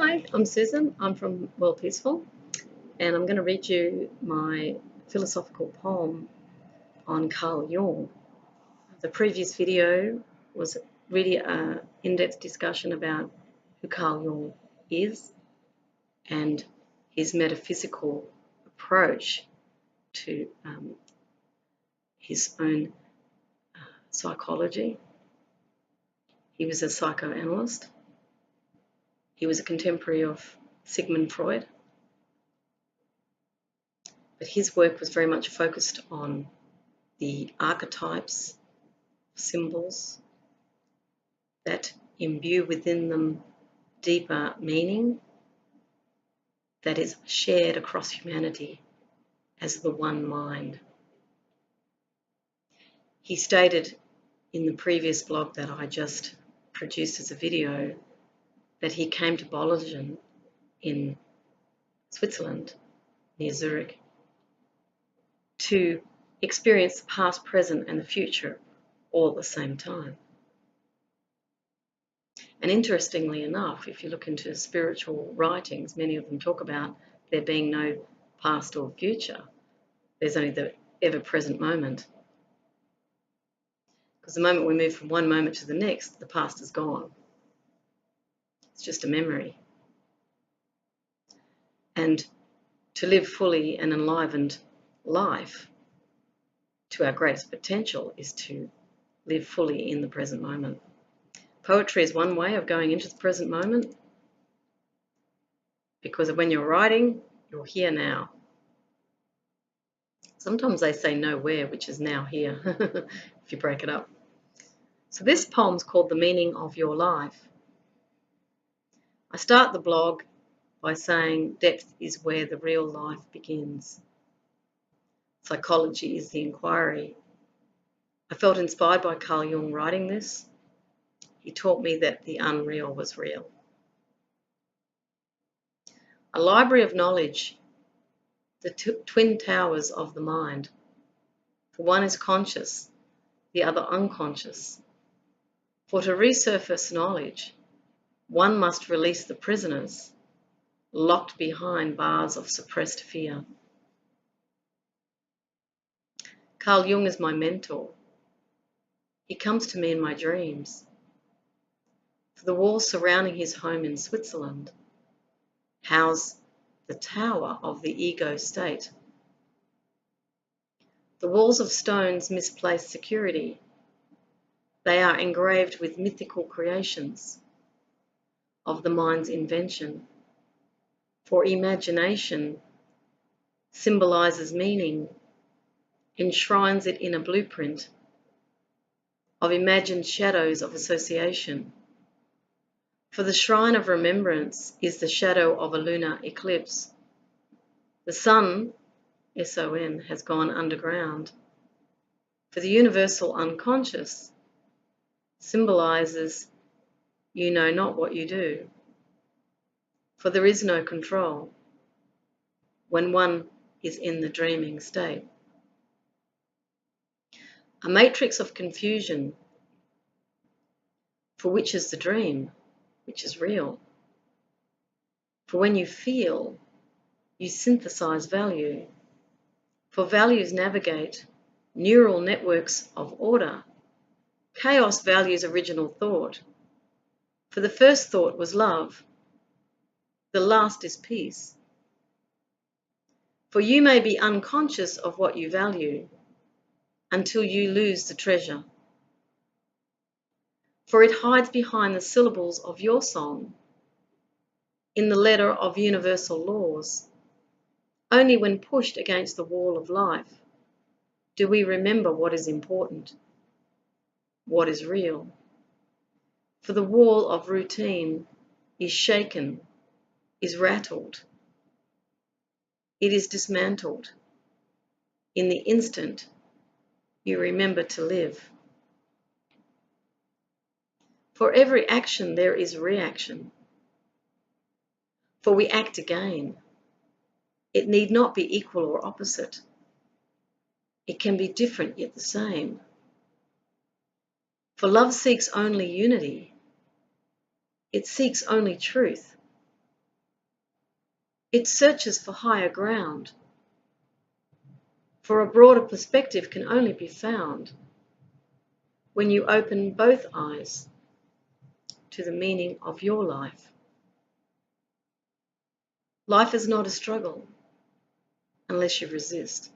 Hi, I'm Susan. I'm from Worldpeacefull, and I'm going to read you my philosophical poem on Carl Jung. The previous video was really an in-depth discussion about who Carl Jung is and his metaphysical approach to his own psychology. He was a psychoanalyst. He was a contemporary of Sigmund Freud. But his work was very much focused on the archetypes, symbols that imbue within them deeper meaning that is shared across humanity as the one mind. He stated in the previous blog that I just produced as a video that he came to Bolligen in Switzerland, near Zurich, to experience the past, present and the future all at the same time. And interestingly enough, if you look into spiritual writings, many of them talk about there being no past or future. There's only the ever-present moment. Because the moment we move from one moment to the next, the past is gone. It's just a memory. And to live fully an enlivened life to our greatest potential is to live fully in the present moment. Poetry is one way of going into the present moment, because when you're writing, you're here now. Sometimes they say nowhere, which is now here, if you break it up. So this poem's called The Meaning of Your Life. I start the blog by saying depth is where the real life begins. Psychology is the inquiry. I felt inspired by Carl Jung writing this. He taught me that the unreal was real. A library of knowledge, the twin towers of the mind. For one is conscious, the other unconscious. For to resurface knowledge, one must release the prisoners locked behind bars of suppressed fear. Carl Jung is my mentor. He comes to me in my dreams. For the walls surrounding his home in Switzerland house the tower of the ego state. The walls of stones misplace security. They are engraved with mythical creations of the mind's invention. For imagination symbolizes meaning, enshrines it in a blueprint of imagined shadows of association. For the shrine of remembrance is the shadow of a lunar eclipse. The sun, S-O-N, has gone underground. For the universal unconscious symbolizes you know not what you do. For there is no control when one is in the dreaming state. A matrix of confusion, for which is the dream, which is real. For when you feel, you synthesize value. For values navigate neural networks of order. Chaos values original thought. For the first thought was love. The last is peace. For you may be unconscious of what you value until you lose the treasure. For it hides behind the syllables of your song, in the letter of universal laws. Only when pushed against the wall of life do we remember what is important, what is real. For the wall of routine is shaken, is rattled. It is dismantled. In the instant, you remember to live. For every action there is reaction. For we act again. It need not be equal or opposite. It can be different yet the same. For love seeks only unity. It seeks only truth. It searches for higher ground, for a broader perspective can only be found when you open both eyes to the meaning of your life. Life is not a struggle unless you resist.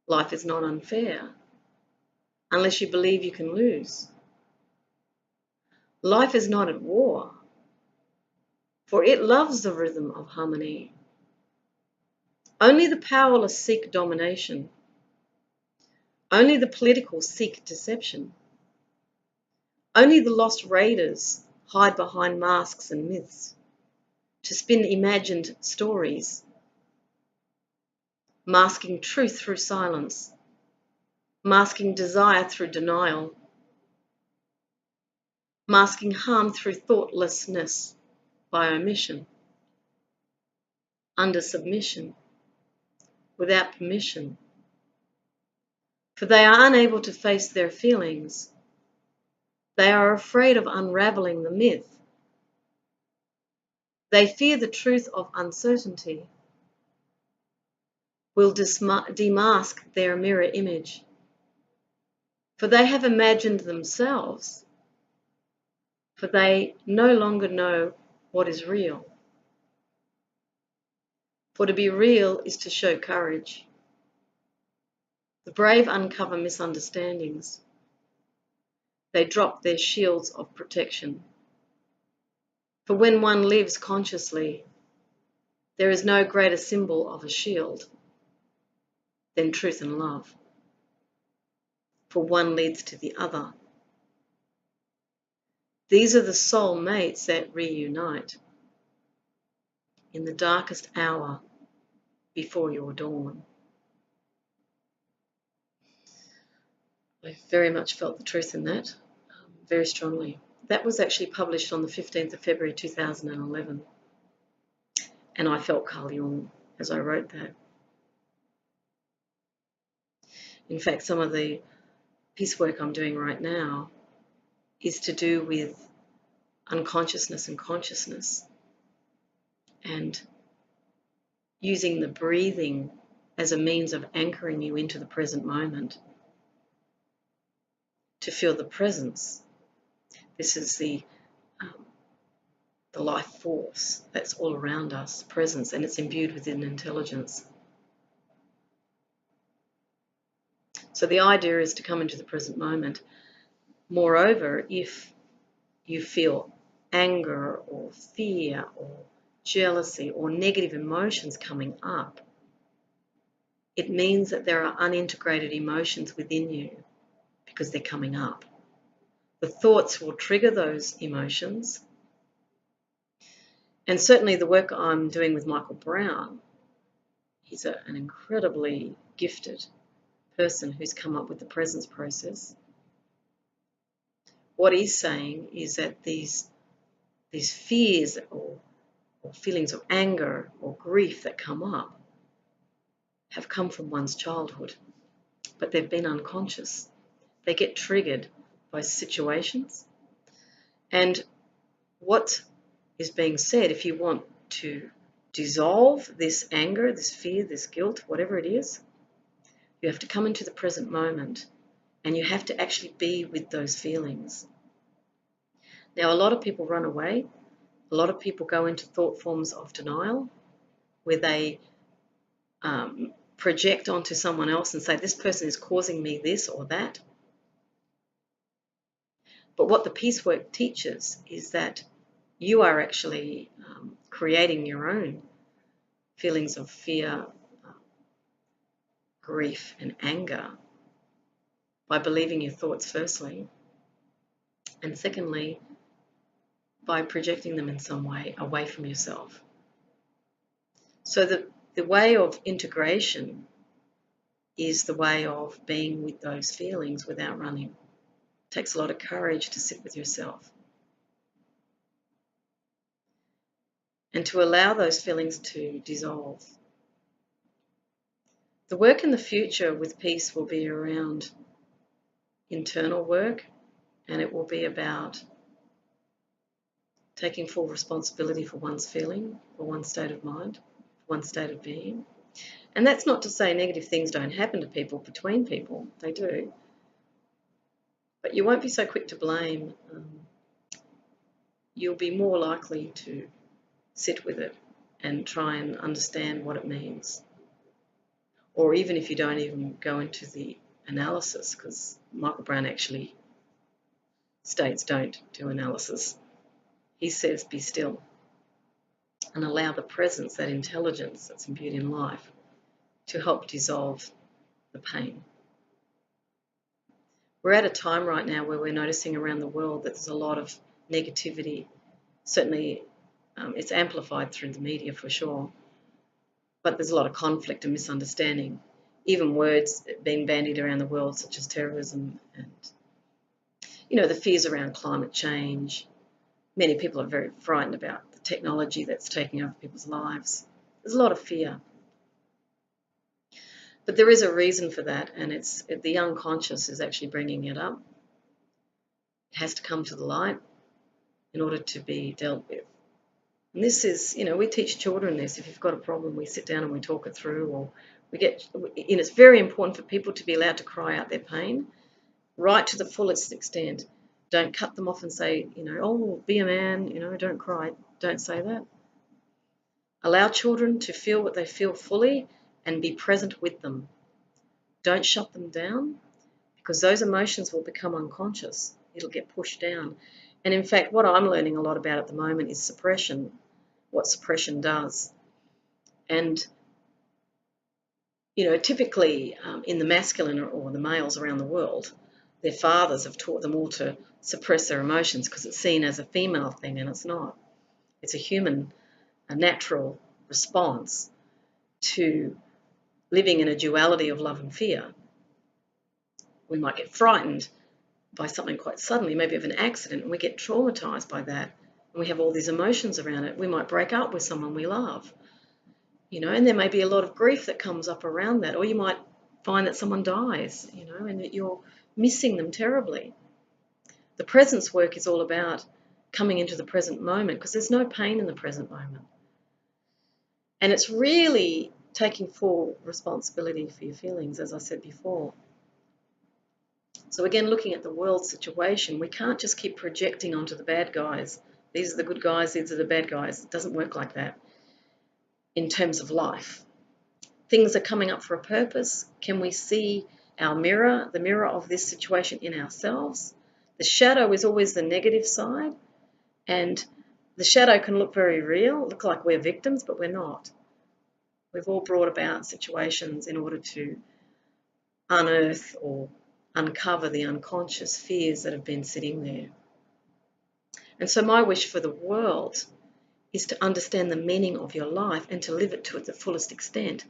Life is not unfair unless you believe you can lose. Life is not at war, for it loves the rhythm of harmony. Only the powerless seek domination. Only the political seek deception. Only the lost raiders hide behind masks and myths to spin imagined stories, masking truth through silence, masking desire through denial, masking harm through thoughtlessness by omission, under submission, without permission. For they are unable to face their feelings. They are afraid of unraveling the myth. They fear the truth of uncertainty will demask their mirror image. For they have imagined themselves. For they no longer know what is real. For to be real is to show courage. The brave uncover misunderstandings. They drop their shields of protection. For when one lives consciously, there is no greater symbol of a shield than truth and love. For one leads to the other. These are the soul mates that reunite in the darkest hour before your dawn. I very much felt the truth in that, very strongly. That was actually published on the 15th of February 2011. And I felt Carl Jung as I wrote that. In fact, some of the piece work I'm doing right now is to do with unconsciousness and consciousness, and using the breathing as a means of anchoring you into the present moment to feel the presence. This is the life force that's all around us, presence, and it's imbued within intelligence. So the idea is to come into the present moment. Moreover, if you feel anger or fear or jealousy or negative emotions coming up, it means that there are unintegrated emotions within you because they're coming up. The thoughts will trigger those emotions. And certainly the work I'm doing with Michael Brown, he's an incredibly gifted person who's come up with the presence process. What he's saying is that these fears or feelings of anger or grief that come up have come from one's childhood, but they've been unconscious. They get triggered by situations. And what is being said, if you want to dissolve this anger, this fear, this guilt, whatever it is, you have to come into the present moment and you have to actually be with those feelings. Now, a lot of people run away. A lot of people go into thought forms of denial where they project onto someone else and say, this person is causing me this or that. But what the peace work teaches is that you are actually creating your own feelings of fear, grief, and anger by believing your thoughts firstly, and secondly, by projecting them in some way away from yourself. So the way of integration is the way of being with those feelings without running. It takes a lot of courage to sit with yourself and to allow those feelings to dissolve. The work in the future with peace will be around internal work, and it will be about taking full responsibility for one's feeling, for one's state of mind, for one's state of being. And that's not to say negative things don't happen to people, between people, they do. But you won't be so quick to blame. You'll be more likely to sit with it and try and understand what it means. Or even if you don't even go into the analysis, because Michael Brown actually states don't do analysis. He says be still and allow the presence, that intelligence that's imbued in life, to help dissolve the pain. We're at a time right now where we're noticing around the world that there's a lot of negativity. Certainly it's amplified through the media for sure, but there's a lot of conflict and misunderstanding, even words being bandied around the world such as terrorism and, you know, the fears around climate change. Many people are very frightened about the technology that's taking over people's lives. There's a lot of fear. But there is a reason for that, and it's the unconscious is actually bringing it up. It has to come to the light in order to be dealt with. And this is, you know, we teach children this. If you've got a problem, we sit down and we talk it through, or we get, and it's very important for people to be allowed to cry out their pain right to the fullest extent. Don't cut them off and say, you know, oh, be a man, you know, don't cry. Don't say that. Allow children to feel what they feel fully and be present with them. Don't shut them down, because those emotions will become unconscious. It'll get pushed down. And in fact, what I'm learning a lot about at the moment is suppression, what suppression does. And, you know, typically in the masculine or the males around the world, their fathers have taught them all to suppress their emotions because it's seen as a female thing, and it's not. It's a human, a natural response to living in a duality of love and fear. We might get frightened by something quite suddenly, maybe of an accident, and we get traumatized by that, and we have all these emotions around it. We might break up with someone we love, you know, and there may be a lot of grief that comes up around that, or you might find that someone dies, you know, and that you're missing them terribly. The presence work is all about coming into the present moment, because there's no pain in the present moment. And it's really taking full responsibility for your feelings, as I said before. So again, looking at the world situation, we can't just keep projecting onto the bad guys. These are the good guys, these are the bad guys. It doesn't work like that in terms of life. Things are coming up for a purpose. Can we see our mirror, the mirror of this situation in ourselves? The shadow is always the negative side, and the shadow can look very real, look like we're victims, but we're not. We've all brought about situations in order to unearth or uncover the unconscious fears that have been sitting there. And so my wish for the world is to understand the meaning of your life and to live it to the fullest extent.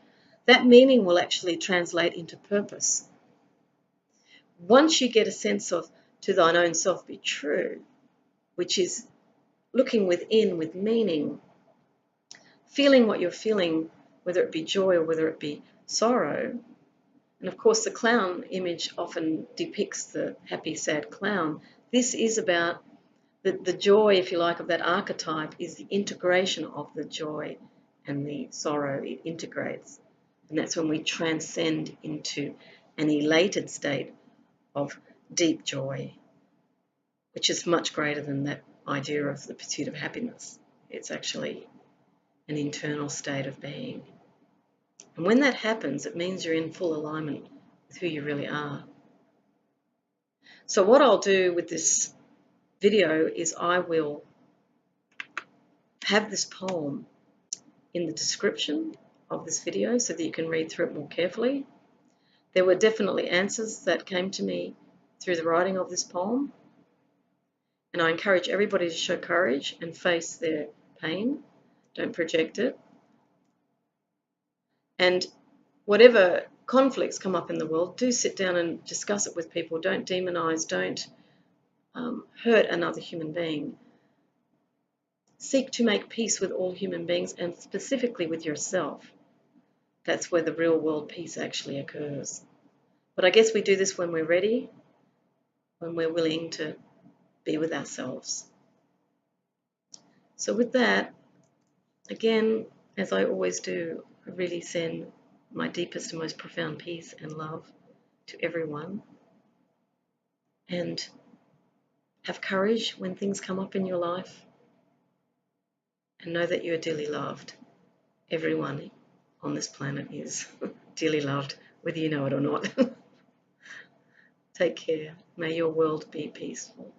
That meaning will actually translate into purpose. Once you get a sense of to thine own self be true, which is looking within with meaning, feeling what you're feeling, whether it be joy or whether it be sorrow. And of course, the clown image often depicts the happy, sad clown. This is about the joy, if you like, of that archetype is the integration of the joy and the sorrow. It integrates. And that's when we transcend into an elated state of deep joy, which is much greater than that idea of the pursuit of happiness. It's actually an internal state of being. And when that happens, it means you're in full alignment with who you really are. So what I'll do with this video is I will have this poem in the description of this video so that you can read through it more carefully. There were definitely answers that came to me through the writing of this poem, and I encourage everybody to show courage and face their pain. Don't project it. And whatever conflicts come up in the world, do sit down and discuss it with people. Don't demonize, don't hurt another human being. Seek to make peace with all human beings, and specifically with yourself. That's where the real world peace actually occurs. But I guess we do this when we're ready, when we're willing to be with ourselves. So with that, again, as I always do, I really send my deepest and most profound peace and love to everyone. And have courage when things come up in your life. And know that you are dearly loved. Everyone on this planet is dearly loved, whether you know it or not. Take care. May your world be peaceful.